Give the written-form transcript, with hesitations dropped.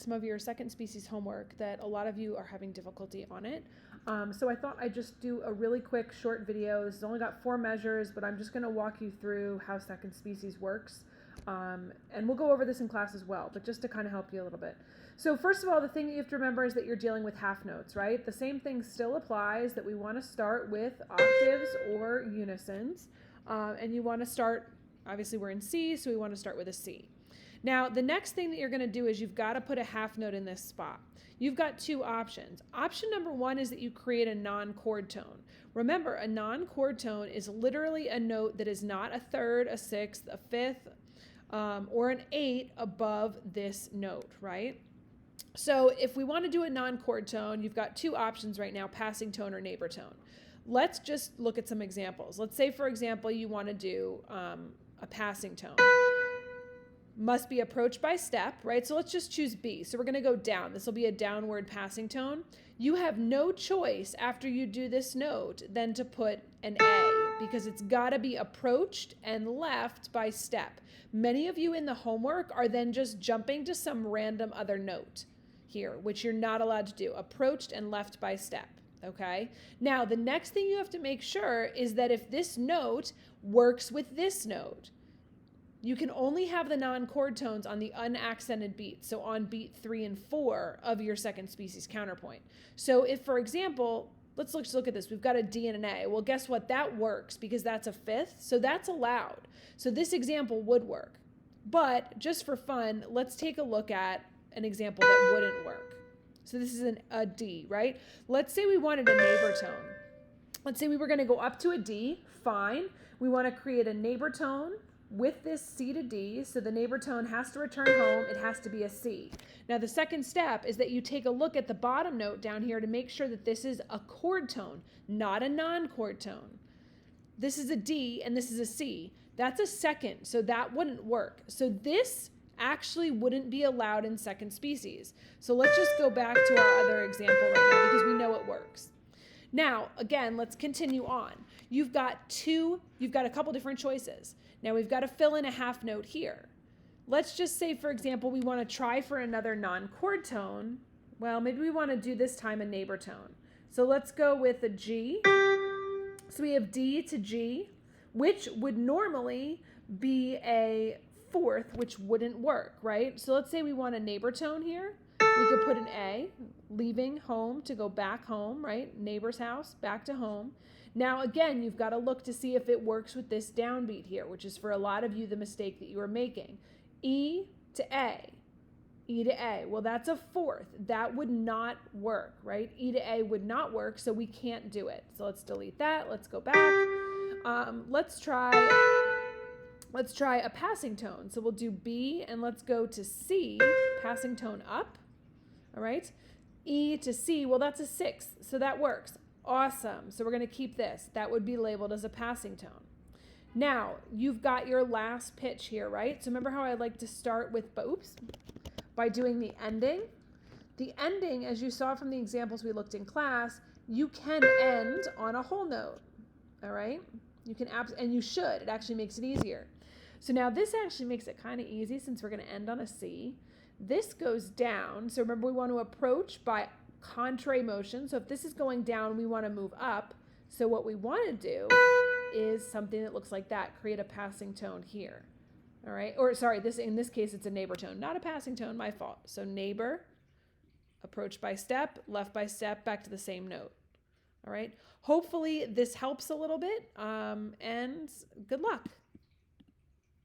at some of your second species homework that a lot of you are having difficulty on it. So I thought I'd just do a really quick short video. This has only got 4 measures, but I'm just going to walk you through how second species works. And we'll go over this in class as well, but just to kind of help you a little bit. So first of all, the thing that you have to remember is that you're dealing with half notes, right? The same thing still applies, that we want to start with octaves or unisons. And you want to start, obviously we're in C, so we want to start with a C. Now, the next thing that you're going to do is you've got to put a half note in this spot. You've got 2 options. Option number 1 is that you create a non-chord tone. Remember, a non-chord tone is literally a note that is not a third, a sixth, a fifth, or an 8 above this note, right? So if we want to do a non-chord tone, you've got 2 options right now, passing tone or neighbor tone. Let's just look at some examples. Let's say, for example, you want to do a passing tone. Must be approached by step, right? So let's just choose B. So we're going to go down. This will be a downward passing tone. You have no choice after you do this note than to put an A, because it's got to be approached and left by step. Many of you in the homework are then just jumping to some random other note here, which you're not allowed to do. Approached and left by step, okay? Now, the next thing you have to make sure is that if this note works with this note, you can only have the non-chord tones on the unaccented beats, so on beat 3 and 4 of your second species counterpoint. So if, for example, let's look at this. We've got a D and an A. Well, guess what? That works because that's a fifth, so that's allowed. So this example would work. But just for fun, let's take a look at an example that wouldn't work. So this is a D, right? Let's say we wanted a neighbor tone. Let's say we were going to go up to a D. Fine. We want to create a neighbor tone with this C to D, so the neighbor tone has to return home. It has to be a C. Now the second step is that you take a look at the bottom note down here to make sure that this is a chord tone, not a non-chord tone. This is a D and this is a C. That's a second, so that wouldn't work. So this actually wouldn't be allowed in second species. So let's just go back to our other example right now because we know it works. Now, again, let's continue on. You've got a couple different choices. Now we've got to fill in a half note here. Let's just say, for example, we want to try for another non-chord tone. Well, maybe we want to do this time a neighbor tone. So let's go with a G. So we have D to G, which would normally be a fourth, which wouldn't work, right? So let's say we want a neighbor tone here. We could put an A, leaving home to go back home, right? Neighbor's house, back to home. Now, again, you've got to look to see if it works with this downbeat here, which is for a lot of you the mistake that you are making. E to A, E to A. Well, that's a fourth. That would not work, right? E to A would not work, so we can't do it. So let's delete that. Let's go back. Let's try a passing tone. So we'll do B and let's go to C, passing tone up. All right. E to C, well, that's a sixth, so that works. Awesome. So we're going to keep this. That would be labeled as a passing tone. Now, you've got your last pitch here, right? So remember how I like to start with, by doing the ending? The ending, as you saw from the examples we looked in class, you can end on a whole note, all right? You can, and you should. It actually makes it easier. So now this actually makes it kind of easy since we're going to end on a C. This goes down. So remember, we want to approach by contrary motion. So if this is going down, we want to move up. So what we want to do is something that looks like that. Create a passing tone here. All right. Or sorry, in this case, it's a neighbor tone, not a passing tone, my fault. So neighbor, approach by step, left by step, back to the same note. All right. Hopefully this helps a little bit, and good luck.